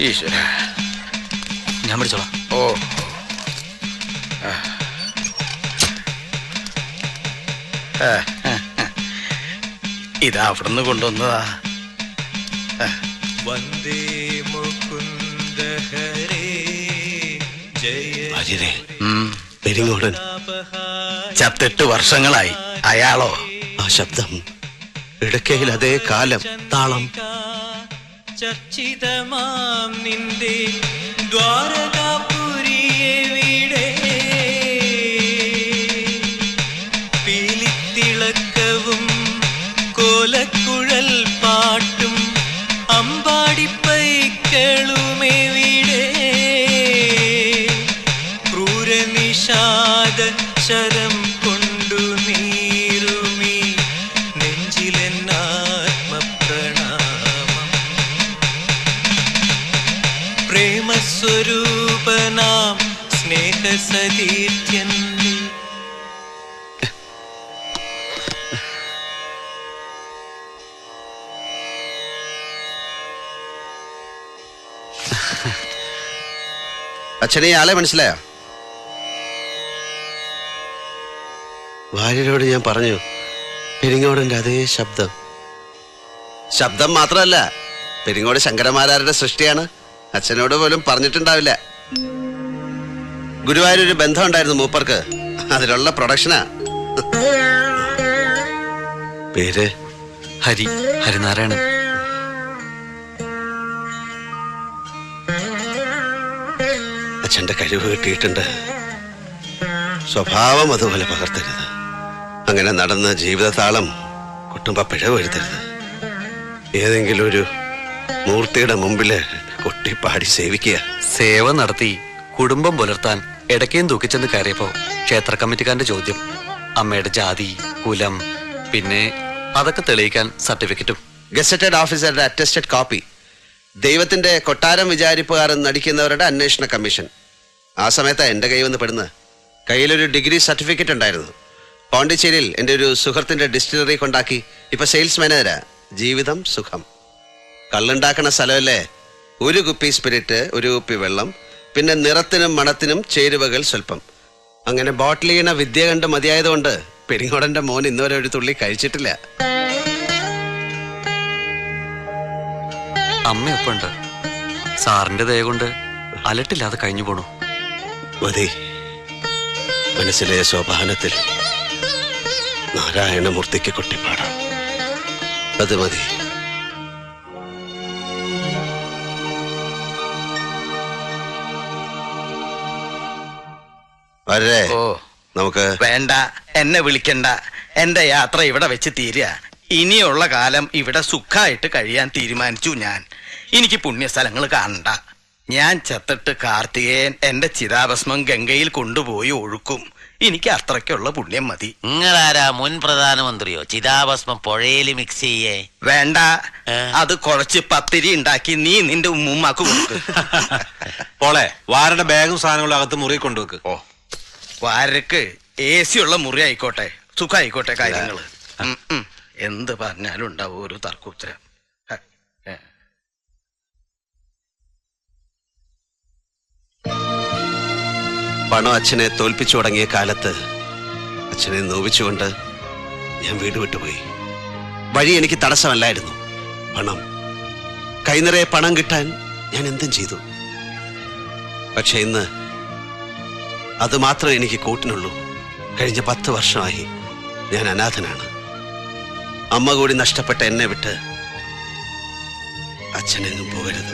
ഈശ്വര, ഞാൻ പിടിച്ചോളാം. ഓ ഇതാ അവിടുന്ന് കൊണ്ടുവന്നതാ. വന്ദേ മുകുന്ദ ഹരേ ജയ പെരിങ്ങോടൻ ചത്തിട്ട് വർഷങ്ങളായി. അയാളോ? ആ ശബ്ദം, ഇടയ്ക്കയിൽ അതേ കാലം, താളം. ചർച്ചിതമാം നിന്റെ ദ്വാരകാപുരിയെവിടെ പീലിത്തിളക്കവും കോലക്കുഴൽ പാട്ടും അമ്പാടിപ്പൈക്കളുമെവിടെ ക്രൂരനിഷാദ ശരം കൊണ്ടു നീറുമീ നെഞ്ചിലെന്നാത്മപ്രണാമം പ്രേമസ്വരൂപനാം സ്നേഹസതീർത്ഥ്യൻ അച്ഛനെ ആളെ മനസ്സിലായോ? ഭാര്യയോട് ഞാൻ പറഞ്ഞു, പെരിങ്ങോടന്റെ അതേ ശബ്ദം. ശബ്ദം മാത്രമല്ല, പെരിങ്ങോട് ശങ്കരമാരാരുടെ സൃഷ്ടിയാണ്. അച്ഛനോട് പോലും പറഞ്ഞിട്ടുണ്ടാവില്ല. ഗുരുവായൂരൊരു ബന്ധം ഉണ്ടായിരുന്നു മൂപ്പർക്ക്, അതിലുള്ള പ്രൊഡക്ഷനാ. പേര് ഹരിനാരായണൻ. അച്ഛന്റെ കഴിവ് കിട്ടിയിട്ടുണ്ട്. സ്വഭാവം അതുപോലെ പകർത്തരുത്. അങ്ങനെ നടന്ന ജീവിതതാളം കൊട്ടുമ്പോ പിഴവ് വരുത്തരുത്. ഏതെങ്കിലും ഒരു മൂർത്തിയുടെ മുമ്പില് കൊട്ടിപ്പാടി സേവിക്കുക. സേവ നടത്തി കുടുംബം പുലർത്താൻ ഇടയ്ക്കേം തൂക്കിച്ചെന്ന് കയറിയപ്പോ ക്ഷേത്ര കമ്മിറ്റിക്കാരന്റെ ചോദ്യം, അമ്മയുടെ ജാതി, കുലം, പിന്നെ അതൊക്കെ തെളിയിക്കാൻ സർട്ടിഫിക്കറ്റും. ഗസറ്റഡ് ഓഫീസറുടെ അറ്റസ്റ്റഡ് കോപ്പി, ദൈവത്തിന്റെ കൊട്ടാരം വിചാരിപ്പുകാരൻ നടിക്കുന്നവരുടെ അന്വേഷണ കമ്മീഷൻ. ആ സമയത്താ എന്റെ കൈ വന്ന് പെടുന്നത്. കയ്യിലൊരു ഡിഗ്രി സർട്ടിഫിക്കറ്റ് ഉണ്ടായിരുന്നു. പോണ്ടിച്ചേരിയിൽ എൻ്റെ ഒരു സുഹൃത്തിന്റെ ഡിസ്റ്റിലറി കൊണ്ടാക്കി. ഇപ്പൊ സെയിൽസ് മാനേജരാ. ജീവിതം സുഖം. കള്ളുണ്ടാക്കണ സ്ഥലമല്ലേ. ഒരു കുപ്പി സ്പിരിറ്റ്, ഒരു കുപ്പി വെള്ളം, പിന്നെ നിറത്തിനും മണത്തിനും ചേരുവകൾ സ്വല്പം. അങ്ങനെ ബോട്ടിൽ ചെയ്യണ വിദ്യ കണ്ട് മതിയായതുകൊണ്ട് പെരിങ്ങോടന്റെ മോൻ ഇന്നുവരെ ഒരു തുള്ളി കഴിച്ചിട്ടില്ല. അമ്മയൊപ്പുണ്ട്. സാറിന്റെ ദയ കൊണ്ട് അലട്ടില്ലാതെ കഴിഞ്ഞു പോണു. മതി. മനസ്സിലെ സോപാനത്തിൽ നാരായണമൂർത്തിക്ക് കൊട്ടിപ്പാടാം. അത് മതി. വരേ. ഓ നമുക്ക് വേണ്ട, എന്നെ വിളിക്കണ്ട. എന്റെ യാത്ര ഇവിടെ വെച്ച് തീരുക. ഇനിയുള്ള കാലം ഇവിടെ സുഖമായിട്ട് കഴിയാൻ തീരുമാനിച്ചു ഞാൻ. എനിക്ക് പുണ്യസ്ഥലങ്ങൾ കാണണ്ട. ഞാൻ ചത്തിട്ട് കാർത്തികേയൻ എന്റെ ചിതാഭസ്മം ഗംഗയിൽ കൊണ്ടുപോയി ഒഴുക്കും. എനിക്ക് അത്രയ്ക്കുള്ള പുണ്യം മതി. നിങ്ങളാരാ, മുൻ പ്രധാനമന്ത്രിയോ? ചിതാഭസ്മം പുഴയിൽ മിക്സ് ചെയ്യേ? വേണ്ട, അത് കുഴച്ച് പത്തിരി ഉണ്ടാക്കി നീ നിന്റെ ഉമ്മാക്ക് കൊടുക്ക്. പോളെ, വാരുടെ ബാഗും സാധനങ്ങളും അകത്ത് മുറി കൊണ്ടുവെക്ക്. ഓ, വാരക്ക് AC ഉള്ള മുറി ആയിക്കോട്ടെ, സുഖായിക്കോട്ടെ കാര്യങ്ങള്. എന്ത് പറഞ്ഞാലും ഉണ്ടാവും ഒരു തർക്കുത്തരം. പണം അച്ഛനെ തോൽപ്പിച്ചു തുടങ്ങിയ കാലത്ത് അച്ഛനെ നോവിച്ചുകൊണ്ട് ഞാൻ വീട് വിട്ടുപോയി. വഴി എനിക്ക് തടസ്സമല്ലായിരുന്നു. പണം, കൈനിറയെ പണം കിട്ടാൻ ഞാൻ എന്തും ചെയ്തു. പക്ഷെ ഇന്ന് അത് മാത്രമേ എനിക്ക് കൂട്ടിനുള്ളൂ. കഴിഞ്ഞ 10 വർഷമായി ഞാൻ അനാഥനാണ്. അമ്മ കൂടി നഷ്ടപ്പെട്ട എന്നെ വിട്ട് അച്ഛനെങ്ങും പോകരുത്.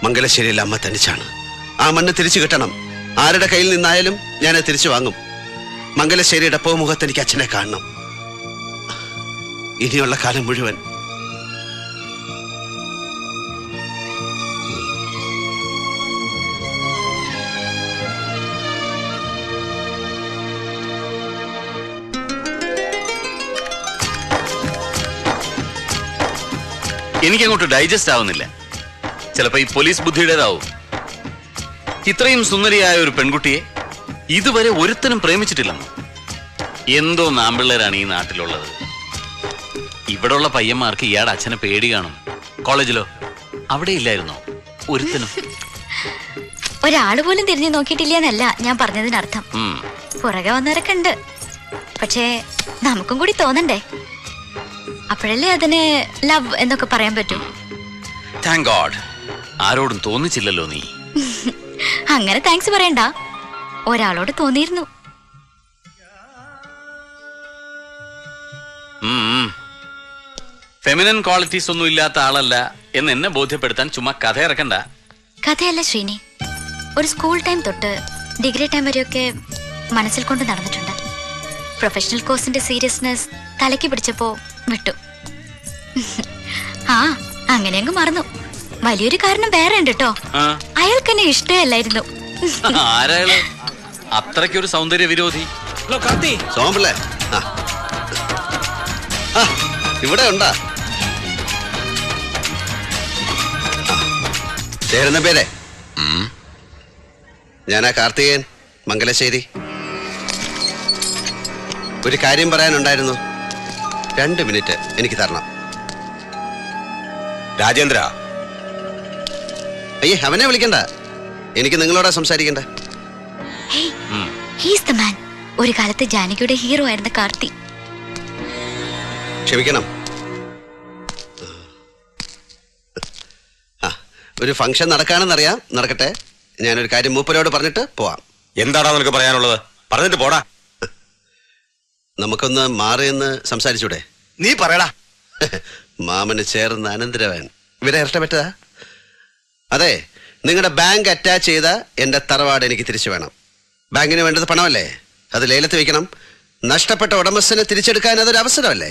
മംഗലശ്ശേരിയിൽ അമ്മ തനിച്ചാണ്. ആ മണ്ണ് തിരിച്ചു കിട്ടണം. ആരുടെ കയ്യിൽ നിന്നായാലും ഞാനത് തിരിച്ചു വാങ്ങും. മംഗലശ്ശേരിയുടെ പൂമുഖത്ത് എനിക്ക് അച്ഛനെ കാണണം. ഇനിയുള്ള കാലം മുഴുവൻ. എനിക്കങ്ങോട്ട് ഡൈജസ്റ്റ് ആവുന്നില്ല. ചിലപ്പോ ഈ പോലീസ് ബുദ്ധിയുടേതാവും. ഇത്രയും സുന്ദരിയായ ഒരു പെൺകുട്ടിയെ ഇതുവരെ ഒരുത്തനും പ്രേമിച്ചിട്ടില്ലെന്നോ? എന്തോ നാമ്പിള്ളേരാണ് ഈ നാട്ടിലുള്ളത്. ഇവിടെയുള്ള പയ്യന്മാർക്ക് ഇയാളുടെ അച്ഛനെ പേടി കാണും. കോളേജിലോ അവിടെ ഇല്ലായിരുന്നോ ഒരുത്തനും? ഒരാള് പോലും തിരിഞ്ഞു നോക്കിയിട്ടില്ലെന്നല്ല ഞാൻ പറഞ്ഞതിനർത്ഥം. ഉം. പുറകെ വന്നവരൊക്കെ ഉണ്ട്. പക്ഷേ നമുക്കും കൂടി തോന്നണ്ടേ? അപ്പോഴല്ലേ അതിന് ലവ് എന്നൊക്കെ പറയാൻ പറ്റൂ. താങ്ക് ഗോഡ്, ആരോടും തോന്നിച്ചില്ലല്ലോ നീ. അങ്ങനെ താങ്ക്സ് പറയണ്ട, ഒരാളോട് തോന്നിയിരുന്നു. ഫെമിനൻ ക്വാളിറ്റീസ് ഒന്നും ഇല്ലാത്ത ആളല്ല എന്ന് എന്നെ ബോധ്യപ്പെടുത്താൻ ചുമ്മാ കഥ ഇറക്കണ്ട. കഥയല്ല ശ്രീനി, ഒരു സ്കൂൾ ടൈം തൊട്ട് ഡിഗ്രി ടൈം വരെയൊക്കെ മനസ്സിൽ കൊണ്ട് നടന്നിട്ടുണ്ട്. പ്രൊഫഷണൽ കോഴ്സിന്റെ സീരിയസ്നെസ് തലയ്ക്ക് പിടിച്ചപ്പോ വിട്ടു. ആ അങ്ങനെ അങ്ങ് മറന്നു. വലിയൊരു കാരണം വേറെ ഉണ്ട് കേട്ടോ. അയാൾക്ക് എന്നെ ഇഷ്ടമല്ലായിരുന്നു. ആരാള് അത്രയ്ക്കൊരു സൗന്ദര്യ വിരോധി? സോമപിള്ളേ, ഇവിടെ ഉണ്ടാ ചേരുന്ന പേരെ? ഞാനാ കാർത്തികേയൻ, മംഗലശ്ശേരി. ഒരു കാര്യം പറയാനുണ്ടായിരുന്നു. 2 മിനിറ്റ് എനിക്ക് തരണം. രാജേന്ദ്ര, അയ്യേ അവനെ വിളിക്കണ്ട, എനിക്ക് നിങ്ങളോടാ സംസാരിക്കണ്ട. He's the man. ഒരു കാലത്ത് ജാനകിയുടെ ഹീറോ ആയിരുന്ന കാർത്തി. ക്ഷമിക്കണം. ഒരു ഫംഗ്ഷൻ നടക്കാണെന്നറിയാം, നടക്കട്ടെ. ഞാനൊരു കാര്യം മൂപ്പരോട് പറഞ്ഞിട്ട് പോവാം. എന്താടാ നിനക്ക് പറയാനുള്ളത്? പറഞ്ഞിട്ട് പോടാ. നമുക്കൊന്ന് മാറിയെന്ന് സംസാരിച്ചൂടെ? നീ പറയടാ. മാമന് ചേർന്ന് അനന്തരവൻ ഇവരെ ഇഷ്ടപ്പെട്ടതാ? അതെ, നിങ്ങളുടെ ബാങ്ക് അറ്റാച്ച് ചെയ്ത എന്റെ തറവാട് എനിക്ക് തിരിച്ചു വേണം. ബാങ്കിന് വേണ്ടത് പണമല്ലേ? അത് ലേലത്ത് വെക്കണം. നഷ്ടപ്പെട്ട ഉടമസ്ഥനെ തിരിച്ചെടുക്കാൻ അതൊരു അവസരമല്ലേ?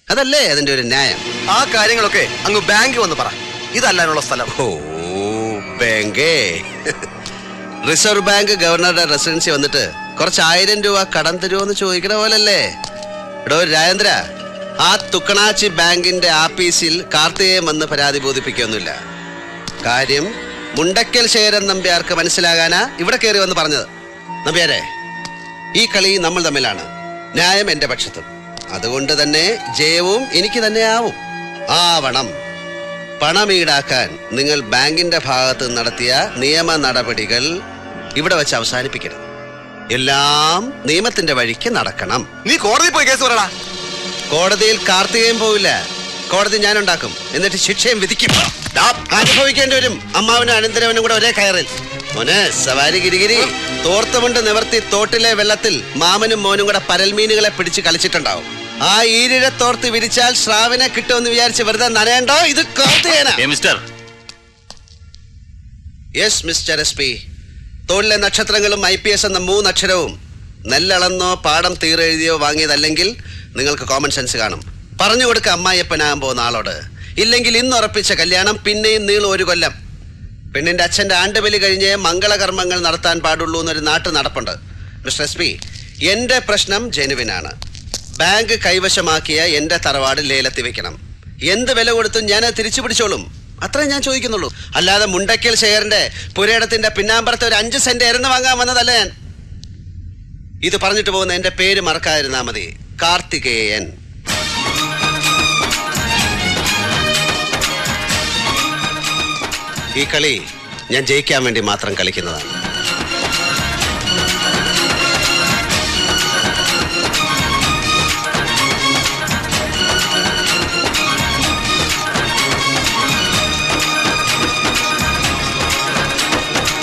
അതല്ലേ അതിന്റെ ഒരു ന്യായം. ആ കാര്യങ്ങളൊക്കെ അങ്ങ് ബാങ്ക് വന്ന് പറ. ഇതല്ലാനുള്ള സ്ഥലം. ഓ ബാങ്കേ. റിസർവ് ബാങ്ക് ഗവർണറുടെ റെസിഡൻസി വന്നിട്ട് കുറച്ച് 1000 രൂപ കടം തരുമോന്ന് ചോദിക്കണ പോലല്ലേ? എടോ രാജേന്ദ്ര, ആ തുക്കണാച്ചി ബാങ്കിന്റെ ആഫീസിൽ കാർത്തികേയൻ വന്ന് പരാതി ബോധിപ്പിക്കൊന്നുമില്ല. കാര്യം മുണ്ടക്കൽ ശേഖരൻ നമ്പ്യാർക്ക് മനസ്സിലാകാനാ ഇവിടെ കയറി വന്ന് പറഞ്ഞത്. നമ്പ്യാരെ, ഈ കളി നമ്മൾ തമ്മിലാണ്. ന്യായം എന്റെ പക്ഷത്തും. അതുകൊണ്ട് തന്നെ ജയവും എനിക്ക് തന്നെ ആവണം. പണം ഈടാക്കാൻ നിങ്ങൾ ബാങ്കിന്റെ ഭാഗത്ത് നടത്തിയ നിയമ നടപടികൾ ഇവിടെ വെച്ച് അവസാനിപ്പിക്കണം. എല്ലാം നിയമത്തിന്റെ വഴിക്ക് നടക്കണം. നീ കോടതി പോയി കേസ് പറയടാ. കോടതിയിൽ കാർത്തികേയൻ പോവില്ല. കോടതി ഞാനുണ്ടാക്കും. എന്നിട്ട് ശിക്ഷയും വിധിക്കും. അനുഭവിക്കേണ്ടി വരും. അമ്മാവനും അനന്തരവനും കൂടെ ഒരേ കയറിൽ. മോനെ സവാരി ഗിരിഗിരി, തോർത്തുമുണ്ട് നിവർത്തി തോട്ടിലെ വെള്ളത്തിൽ മാമനും മോനും കൂടെ പരൽമീനുകളെ പിടിച്ച് കളിച്ചിട്ടുണ്ടാവും. ആ ഈരിഴ തോർത്ത് വിരിച്ചാൽ ശ്രാവിനെ കിട്ടുമെന്ന് വിചാരിച്ച് വെറുതെ നനയണ്ടോ? ഇത് കാർത്തികേയനാ. Yes mister SP. തോളിലെ നക്ഷത്രങ്ങളും IPS എന്ന 3 അക്ഷരവും നെല്ലളന്നോ പാടം തീരെഴുതിയോ വാങ്ങിയതല്ലെങ്കിൽ നിങ്ങൾക്ക് കോമൺ സെൻസ് കാണും. പറഞ്ഞു കൊടുക്ക അമ്മായിയപ്പനാകാൻ പോകുന്ന ആളോട്. ഇല്ലെങ്കിൽ ഇന്ന് ഉറപ്പിച്ച കല്യാണം പിന്നെയും നീളും 1 കൊല്ലം. പെണ്ണിന്റെ അച്ഛന്റെ ആണ്ടുബലി കഴിഞ്ഞ് മംഗളകർമ്മങ്ങൾ നടത്താൻ പാടുള്ളൂ എന്നൊരു നാട്ടു നടപ്പുണ്ട്. മിസ്റ്റർ SP, എന്റെ പ്രശ്നം ജെനുവിനാണ്. ബാങ്ക് കൈവശമാക്കിയ എന്റെ തറവാട് ലേലത്തി വെക്കണം. എന്ത് വില കൊടുത്തും ഞാൻ തിരിച്ചു പിടിച്ചോളും. അത്രേ ഞാൻ ചോദിക്കുന്നുള്ളൂ. അല്ലാതെ മുണ്ടക്കൽ ശേഖരന്റെ പുരയിടത്തിന്റെ പിന്നാമ്പറത്തെ ഒരു 5 സെന്റ് എരന്ന് വാങ്ങാൻ വന്നതല്ല ഞാൻ. ഇത് പറഞ്ഞിട്ട് പോകുന്ന എന്റെ പേര് മറക്കാതിരുന്നാ മതി. കാർത്തികേയൻ. ഈ കളി ഞാൻ ജയിക്കാൻ വേണ്ടി മാത്രം കളിക്കുന്നതാണ്.